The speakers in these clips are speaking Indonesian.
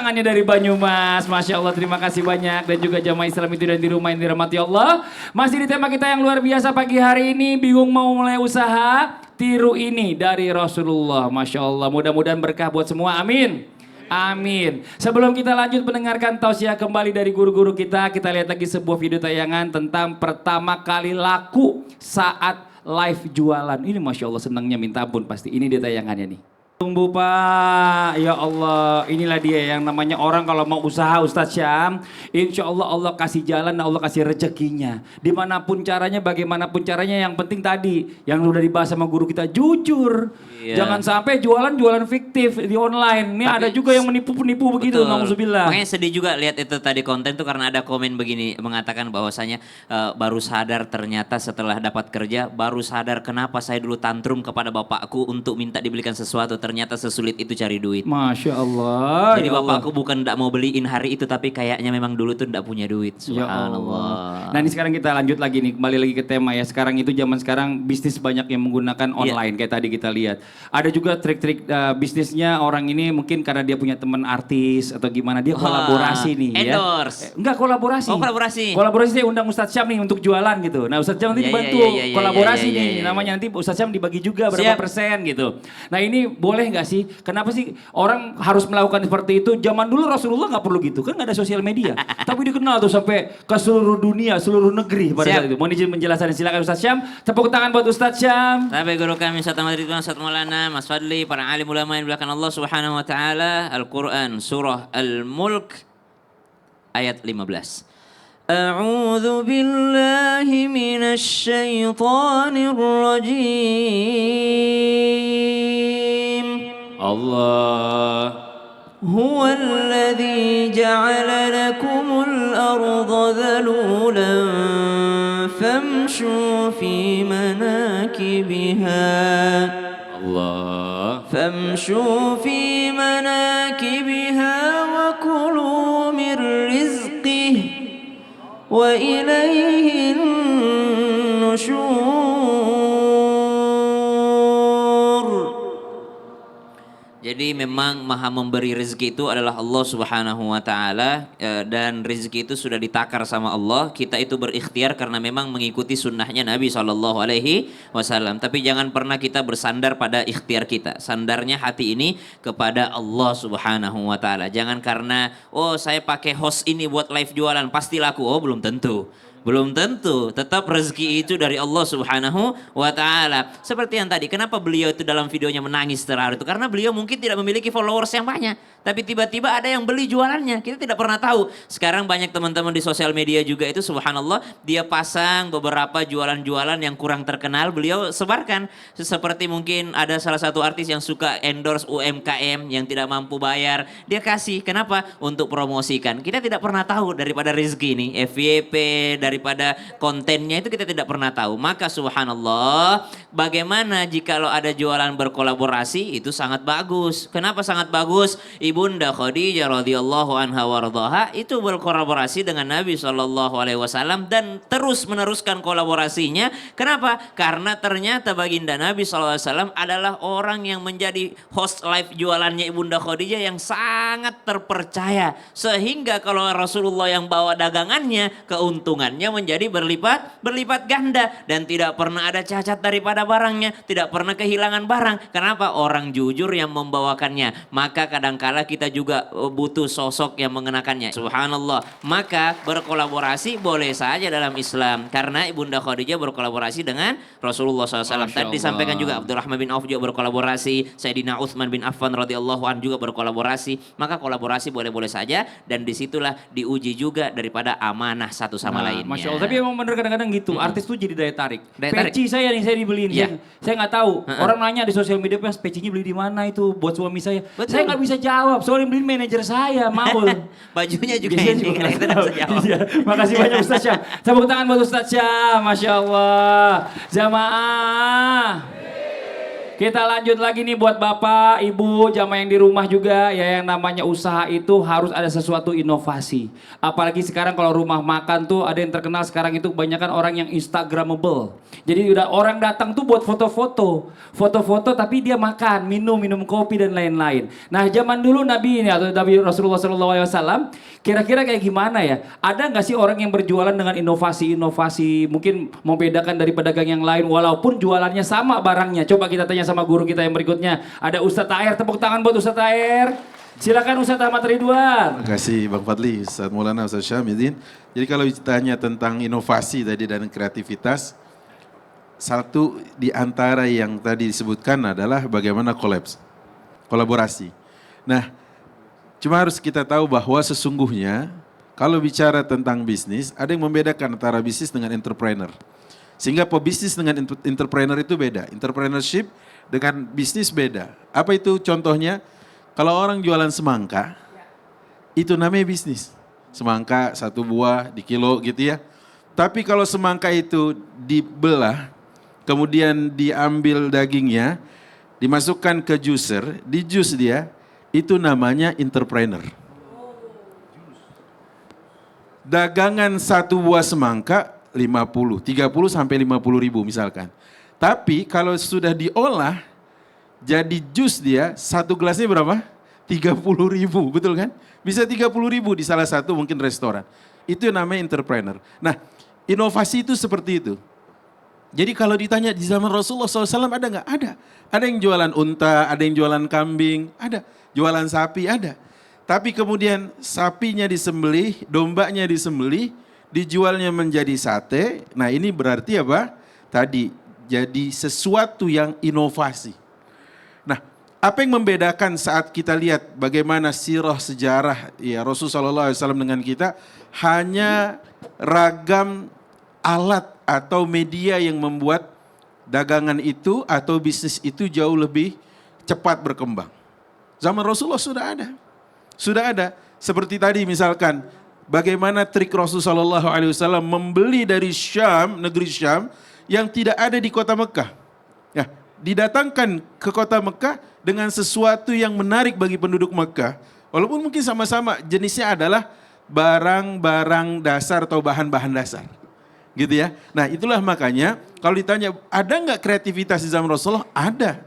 tangannya dari Banyumas. Masya Allah, terima kasih banyak. Dan juga jamaah Islam itu dan di rumah yang dirahmati Allah. Masih di tema kita yang luar biasa pagi hari ini. Bingung mau mulai usaha? Tiru ini dari Rasulullah. Masya Allah, mudah-mudahan berkah buat semua. Amin. Amin. Sebelum kita lanjut mendengarkan tausiah kembali dari guru-guru kita lihat lagi sebuah video tayangan tentang pertama kali laku saat live jualan. Ini Masya Allah senangnya minta ampun pasti. Ini dia tayangannya nih. Tunggu Pak, ya Allah, inilah dia yang namanya orang kalau mau usaha Ustadz Syam, insya Allah Allah kasih jalan, Allah kasih rezekinya. Dimanapun caranya, bagaimanapun caranya, yang penting tadi, yang udah dibahas sama guru kita, jujur. Iya. Jangan sampai jualan fiktif di online. Ini tapi, ada juga yang menipu-penipu begitu, na'udzubillah. Makanya sedih juga lihat itu tadi konten tuh karena ada komen begini, mengatakan bahwasanya baru sadar ternyata setelah dapat kerja, baru sadar kenapa saya dulu tantrum kepada bapakku untuk minta dibelikan sesuatu. Ternyata sesulit itu cari duit. Masya Allah. Jadi ya bapakku Allah. bukan tidak mau beliin hari itu, tapi kayaknya memang dulu tuh tidak punya duit. Subhanallah. Nah ini sekarang kita lanjut lagi nih, kembali lagi ke tema ya. Sekarang itu zaman sekarang bisnis banyak yang menggunakan online kayak tadi kita lihat. Ada juga trik-trik bisnisnya orang ini mungkin karena dia punya teman artis atau gimana dia kolaborasi nih endorse. ya. Enggak kolaborasi. Oh kolaborasi. Kolaborasi dia undang Ustadz Syam nih untuk jualan gitu. Nah Ustadz Syam nanti dibantu kolaborasi nih. Namanya nanti Ustadz Syam dibagi juga berapa persen gitu. Nah ini boleh nggak sih? Kenapa sih orang harus melakukan seperti itu? Zaman dulu Rasulullah nggak perlu gitu, kan nggak ada sosial media. Tapi dikenal tuh sampai ke seluruh dunia, seluruh negeri pada saat itu. Mohon izin penjelasan, silakan Ustadz Syam. Tepuk tangan buat Ustadz Syam. Sampai guru kami Ustadz Ahmad Ridwan, Ustadz Maulana, Mas Fadli, para alim ulama yang belakang Allah Subhanahu Wa Taala. Al-Quran surah Al-Mulk ayat 15. أعوذ بالله من الشيطان الرجيم الله هو الذي جعل لكم الأرض ذلولا فامشوا في مناكبها الله فامشوا في مناكبها وكلوا من رزقه وإليه النشور. Jadi memang maha memberi rezeki itu adalah Allah Subhanahu Wa Taala, dan rezeki itu sudah ditakar sama Allah. Kita itu berikhtiar karena memang mengikuti sunnahnya Nabi SAW. Tapi jangan pernah kita bersandar pada ikhtiar kita. Sandarnya hati ini kepada Allah Subhanahu Wa Taala. Jangan karena saya pakai host ini buat live jualan pasti laku. Belum tentu. Belum tentu, tetap rezeki itu dari Allah Subhanahu Wa Taala. Seperti yang tadi, kenapa beliau itu dalam videonya menangis terharu itu? Karena beliau mungkin tidak memiliki followers yang banyak, tapi tiba-tiba ada yang beli jualannya. Kita tidak pernah tahu. Sekarang banyak teman-teman di sosial media juga itu subhanallah, dia pasang beberapa jualan-jualan yang kurang terkenal, beliau sebarkan. Seperti mungkin ada salah satu artis yang suka endorse UMKM yang tidak mampu bayar, dia kasih. Kenapa? Untuk promosikan. Kita tidak pernah tahu daripada rezeki ini, FYP, daripada kontennya itu kita tidak pernah tahu. Maka subhanallah, bagaimana jika ada jualan berkolaborasi, itu sangat bagus. Kenapa sangat bagus? Ibunda Khadijah radhiyallahu anha warḍaha itu berkolaborasi dengan Nabi SAW dan terus meneruskan kolaborasinya. Kenapa? Karena ternyata baginda Nabi SAW adalah orang yang menjadi host live jualannya Ibunda Khadijah yang sangat terpercaya. Sehingga kalau Rasulullah yang bawa dagangannya, keuntungannya menjadi berlipat ganda dan tidak pernah ada cacat daripada barangnya, tidak pernah kehilangan barang. Kenapa? Orang jujur yang membawakannya. Maka kadangkala kita juga butuh sosok yang mengenakannya. Subhanallah. Maka berkolaborasi boleh saja dalam Islam, karena Ibunda Khadijah berkolaborasi dengan Rasulullah SAW. Tadi disampaikan juga Abdurrahman bin Auf juga berkolaborasi, Sayyidina Utsman bin Affan radhiyallahu anhu juga berkolaborasi. Maka kolaborasi boleh-boleh saja, dan disitulah diuji juga daripada amanah satu sama lain. Masya Allah, tapi emang bener kadang-kadang gitu, artis tuh jadi daya tarik. Peci saya nih, saya dibeliin, saya nggak tahu. Orang nanya di sosial media, Mas pecinya beli di mana itu buat suami saya. Betul. Saya nggak bisa jawab, soalnya beliin manajer saya, Maul. Bajunya juga ini, kita bisa jawab. Iya. Makasih banyak Ustaz Syam. Tepuk tangan buat Ustaz Syam, Masya Allah. Jamaah. kita lanjut lagi nih buat Bapak, Ibu, jamaah yang di rumah juga ya, yang namanya usaha itu harus ada sesuatu inovasi. Apalagi sekarang kalau rumah makan tuh ada yang terkenal sekarang itu kebanyakan orang yang Instagramable. Jadi udah orang datang tuh buat foto-foto. Foto-foto tapi dia makan, minum kopi dan lain-lain. Nah, zaman dulu Nabi ini atau Nabi Rasulullah SAW kira-kira kayak gimana ya? Ada nggak sih orang yang berjualan dengan inovasi-inovasi mungkin membedakan dari pedagang yang lain walaupun jualannya sama barangnya? Coba kita tanya sama guru kita yang berikutnya. Ada Ustadz Taher, tepuk tangan buat Ustadz Taher. Silakan Ustadz Ahmad Ridwan. Terima kasih Bang Fadli, Ustadz Maulana, Ustadz Syamidin. Jadi kalau ditanya tentang inovasi tadi dan kreativitas, satu di antara yang tadi disebutkan adalah bagaimana kolaborasi. Nah, cuma harus kita tahu bahwa sesungguhnya kalau bicara tentang bisnis, ada yang membedakan antara bisnis dengan entrepreneur. Sehingga pebisnis dengan entrepreneur itu beda. Entrepreneurship dengan bisnis beda. Apa itu contohnya? Kalau orang jualan semangka, itu namanya bisnis. Semangka 1 buah di kilo gitu ya. Tapi kalau semangka itu dibelah, kemudian diambil dagingnya, dimasukkan ke juicer, di jus dia, itu namanya entrepreneur. Dagangan 1 buah semangka 30 sampai 50 ribu misalkan. Tapi kalau sudah diolah jadi jus dia, 1 gelasnya berapa? 30 ribu, betul kan? Bisa 30 ribu di salah satu mungkin restoran. Itu namanya entrepreneur. Nah, inovasi itu seperti itu. Jadi kalau ditanya di zaman Rasulullah SAW ada nggak? Ada. Ada yang jualan unta, ada yang jualan kambing, ada. Jualan sapi, ada. Tapi kemudian sapinya disembelih, dombanya disembelih, dijualnya menjadi sate. Nah ini berarti apa? Tadi jadi sesuatu yang inovasi. Nah, apa yang membedakan saat kita lihat bagaimana sirah sejarah ya Rasulullah SAW dengan kita? Hanya ragam alat atau media yang membuat dagangan itu atau bisnis itu jauh lebih cepat berkembang. Zaman Rasulullah sudah ada. Sudah ada. Seperti tadi misalkan bagaimana trik Rasulullah SAW membeli dari Syam, negeri Syam yang tidak ada di kota Mekah. Ya, didatangkan ke kota Mekah dengan sesuatu yang menarik bagi penduduk Mekah. Walaupun mungkin sama-sama jenisnya adalah barang-barang dasar atau bahan-bahan dasar. Gitu ya. Nah itulah makanya kalau ditanya ada nggak kreativitas di zaman Rasulullah? Ada.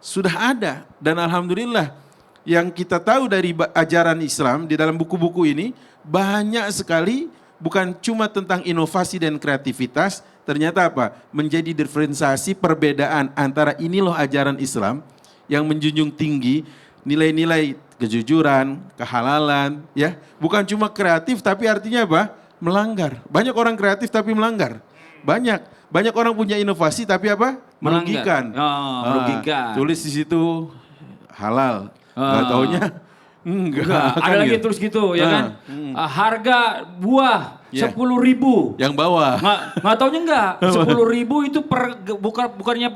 Sudah ada. Dan alhamdulillah yang kita tahu dari ajaran Islam di dalam buku-buku ini banyak sekali bukan cuma tentang inovasi dan kreativitas, ternyata apa? Menjadi diferensiasi perbedaan antara ini loh ajaran Islam yang menjunjung tinggi nilai-nilai kejujuran, kehalalan, ya. Bukan cuma kreatif tapi artinya apa? Melanggar. Banyak orang kreatif tapi melanggar. Banyak orang punya inovasi tapi apa? Merugikan. Merugikan. Tulis di situ halal. Nggak taunya enggak. Ada lagi terus gitu ya kan. Harga buah 10.000. Yang bawah. Nggak taunya enggak. 10.000 itu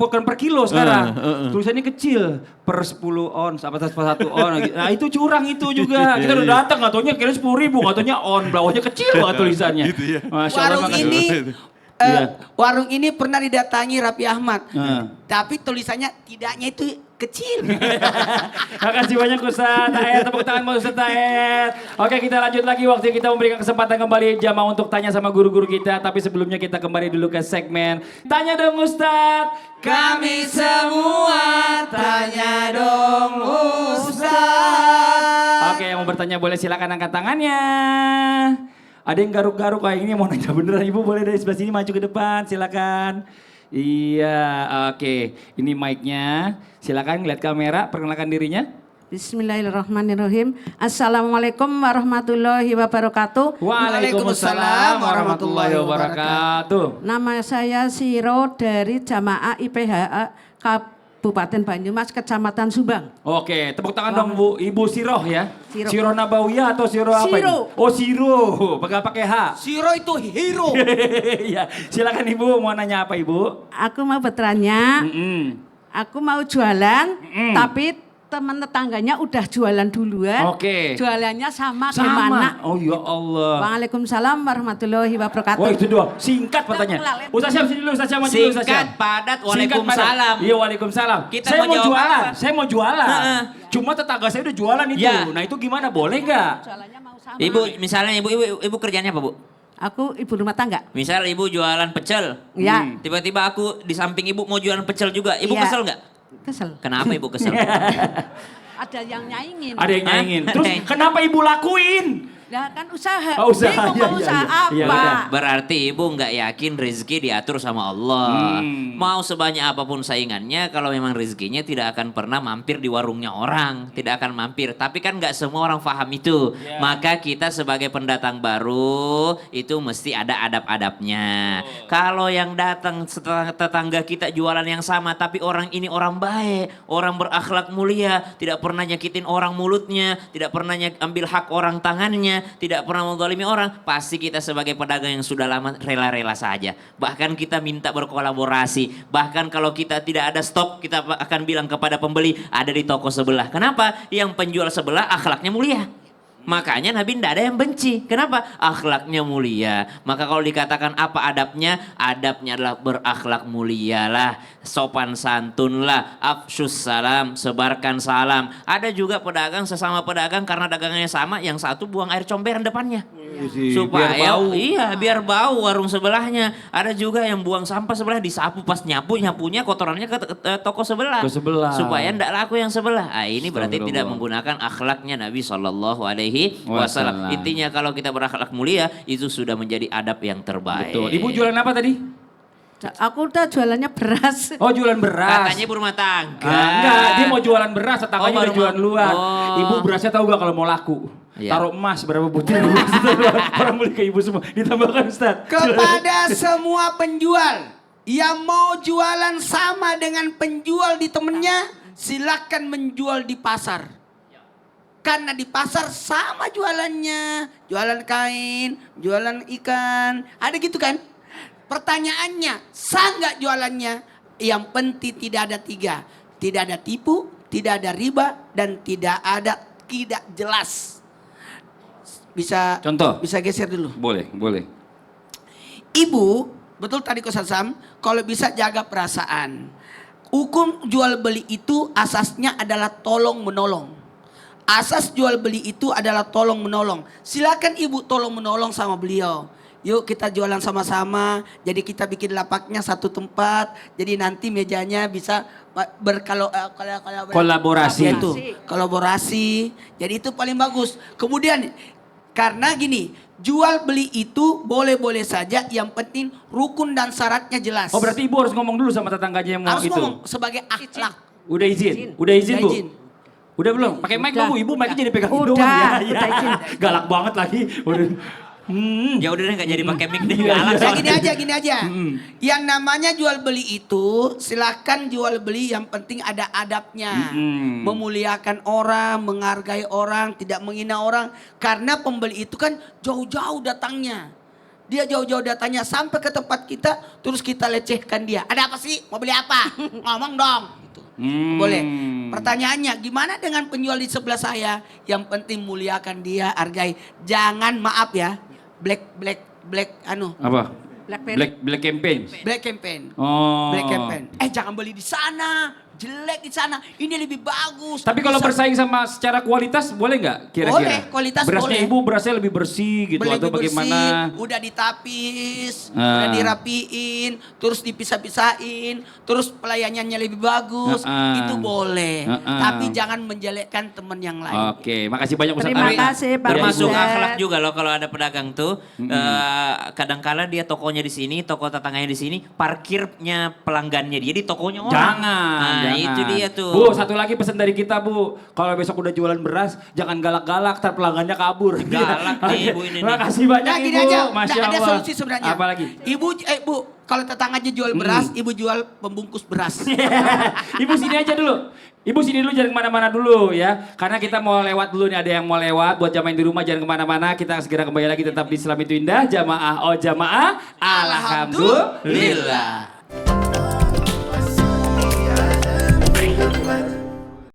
bukan per kilo sekarang. Tulisannya kecil per 10 ons apa 1 on. Nah itu curang itu juga. Kita udah datang nggak taunya kira 10.000, nggak taunya on, bawahnya kecil banget tulisannya. Gitu ya. Masya Allah, warung ini pernah didatangi Raffi Ahmad. Tapi tulisannya tidaknya itu kecil. Makasih banyak Ustaz Taher, tepuk tangan buat Ustaz Taher. Oke, kita lanjut lagi, waktu kita memberikan kesempatan kembali jamaah untuk tanya sama guru-guru kita. Tapi sebelumnya kita kembali dulu ke segmen Tanya Dong Ustaz. Kami semua tanya dong Ustaz. Oke, yang mau bertanya boleh silakan angkat tangannya. Ada yang garuk-garuk kayak ini mau nanya beneran, Ibu boleh dari sebelah sini maju ke depan, silakan. Iya, oke. Ini mic-nya. Silakan lihat kamera, perkenalkan dirinya. Bismillahirrahmanirrahim. Assalamualaikum warahmatullahi wabarakatuh. Waalaikumsalam warahmatullahi wabarakatuh. Nama saya Siro dari Jamaah IPHA Kabupaten Banyumas, Kecamatan Subang. Oke, tepuk tangan dong Bu, Ibu Siroh ya. Siro. Siro Nabawiyah atau Siro apa Siro. ini? Oh Siro, pakai H. Siro itu hero. Iya, silakan Ibu, mau nanya apa Ibu? Aku mau bertanya, aku mau jualan tapi teman tetangganya udah jualan duluan. Oke. Jualannya sama, Sama. gimana? Oh ya Allah. Waalaikumsalam warahmatullahi wabarakatuh. Wah itu doang, singkat pertanyaan. Ustaz Syam sini dulu, Ustaz Syam maju dulu, Ustaz Syam. Singkat, padat, Singkat, waalaikumsalam. padat. Iya waalaikumsalam. Kita Saya mau mau jawab jualan, apa? saya mau jualan. Heeh. Cuma tetangga saya udah jualan itu. Ya. Nah itu gimana, boleh nggak? Jualannya mau sama. Ibu, misalnya ibu kerjanya apa, Bu? Aku ibu rumah tangga. Misal ibu jualan pecel. Ya. Tiba-tiba aku di samping ibu mau jualan pecel juga. Ibu Iya. kesel nggak? Kesel. Kenapa ibu kesel? Ada yang nyaingin. Ada yang nyaingin. Hah? Terus kenapa ibu lakuin? Ya kan usaha. Oh, usaha. Bingung Iya, mau iya, usaha iya. Iya, apa? benar. Berarti ibu nggak yakin rezeki diatur sama Allah. Mau sebanyak apapun saingannya, kalau memang rezekinya tidak akan pernah mampir di warungnya orang, tidak akan mampir. Tapi kan nggak semua orang paham itu. Ya. Maka kita sebagai pendatang baru itu mesti ada adab-adabnya. Kalau yang datang tetangga kita jualan yang sama, tapi orang ini orang baik, orang berakhlak mulia, tidak pernah nyakitin orang mulutnya, tidak pernah ambil hak orang tangannya, tidak pernah menzalimi orang, pasti kita sebagai pedagang yang sudah lama rela-rela saja. Bahkan kita minta berkolaborasi. Bahkan kalau kita tidak ada stok, kita akan bilang kepada pembeli, ada di toko sebelah. Kenapa? Yang penjual sebelah akhlaknya mulia. Makanya Nabi tidak ada yang benci. Kenapa? Akhlaknya mulia. Maka kalau dikatakan apa adabnya? Adabnya adalah berakhlak mulialah, sopan santunlah, afsyus salam, sebarkan salam. Ada juga pedagang sesama pedagang karena dagangannya sama, yang satu buang air comberan depannya. Supaya biar bau. iya biar bau warung sebelahnya. Ada juga yang buang sampah sebelah disapu, pas nyapunya kotorannya ke toko sebelah. Ke sebelah. Supaya tidak laku yang sebelah. Ini berarti tidak Astagfirullah. menggunakan akhlaknya Nabi Shallallahu Alaihi Wasallam. Wasallam. Intinya kalau kita berakhlak mulia itu sudah menjadi adab yang terbaik. Betul. Ibu jualan apa tadi? Aku udah jualannya beras. Oh jualan beras. Katanya ibu rumah tangga. Enggak, dia mau jualan beras, tetangganya Oh, udah baru jualan mau. luar. Oh. Ibu berasnya tahu gak kalau mau laku? Iya. Taruh emas berapa butir. Orang beli ke ibu semua. Ditambahkan Ustaz. Kepada semua penjual yang mau jualan sama dengan penjual di temennya, silakan menjual di pasar. Karena di pasar sama jualannya, jualan kain, jualan ikan, ada gitu kan? Pertanyaannya, sah nggak jualannya? Yang penting tidak ada tiga, tidak ada tipu, tidak ada riba, dan tidak jelas. Bisa Contoh. Bisa geser dulu. Boleh, boleh. Ibu, betul tadi Ko Sam, kalau bisa jaga perasaan. Hukum jual beli itu asasnya adalah tolong menolong. Asas jual beli itu adalah tolong menolong. Silakan ibu tolong menolong sama beliau. Yuk kita jualan sama-sama. Jadi kita bikin lapaknya satu tempat. Jadi nanti mejanya bisa Kolaborasi. Itu kolaborasi. Jadi itu paling bagus. Kemudian karena gini, jual beli itu boleh-boleh saja. Yang penting rukun dan syaratnya jelas. Oh berarti ibu harus ngomong dulu sama tetangganya yang mau harus itu. ngomong sebagai akhlak. Udah izin? Udah izin Udah Bu? izin. Udah belum? Pakai mic Udah. dong Bu, ibu mic-nya jadi pegang Udah, doang. udah izin. Galak banget lagi. Udah. Ya udah deh nggak jadi pakai mic deh. Iya, Galak iya. soalnya. Gini aja. Yang namanya jual beli itu silahkan jual beli yang penting ada adabnya. Memuliakan orang, menghargai orang, tidak menghina orang. Karena pembeli itu kan jauh-jauh datangnya. Dia jauh-jauh datangnya sampai ke tempat kita, terus kita lecehkan dia. Ada apa sih? Mau beli apa? Ngomong dong. Gitu. Boleh. Pertanyaannya, gimana dengan penjual di sebelah saya? Yang penting muliakan dia, hargai. Jangan maaf ya, black Apa? Blackberry. Black campaign. black campaign. Oh. Black campaign. Jangan beli di sana, jelek di sana. Ini lebih bagus. Tapi kalau Bisa- bersaing sama secara kualitas boleh nggak kira-kira? Boleh, kualitas Berasnya boleh. ibu berasnya lebih bersih gitu Beli atau bersih, bagaimana? udah ditapis, Ah. udah dirapiin, terus dipisah-pisahin, terus pelayanannya lebih bagus, itu boleh. Tapi jangan menjelekkan teman yang lain. Oke, makasih banyak Ustaz Terima Ari. kasih, Pak Termasuk Ustadz. akhlak juga loh kalau ada pedagang tuh. Kadangkala dia tokonya di sini, toko tetangganya di sini, parkirnya pelanggannya dia di tokonya orang. Jangan, Nah, jangan. itu dia tuh. Bu, satu lagi pesan dari kita Bu. Kalau besok udah jualan beras, jangan galak-galak, ntar pelanggannya kabur. Galak nih, Ibu ini nih. Makasih banyak Nah gini Ibu. aja, Masya ada Allah. solusi sebenarnya. Apa lagi? Ibu, Bu, kalau tetangganya jual beras, ibu jual pembungkus beras. Ibu sini aja dulu. Ibu sini dulu, jangan kemana-mana dulu ya. Karena kita mau lewat dulu nih, ada yang mau lewat. Buat jamaah yang di rumah jangan kemana-mana. Kita segera kembali lagi tetap di Islam itu Indah. Jamaah, oh jamaah. Alhamdulillah. Alhamdulillah.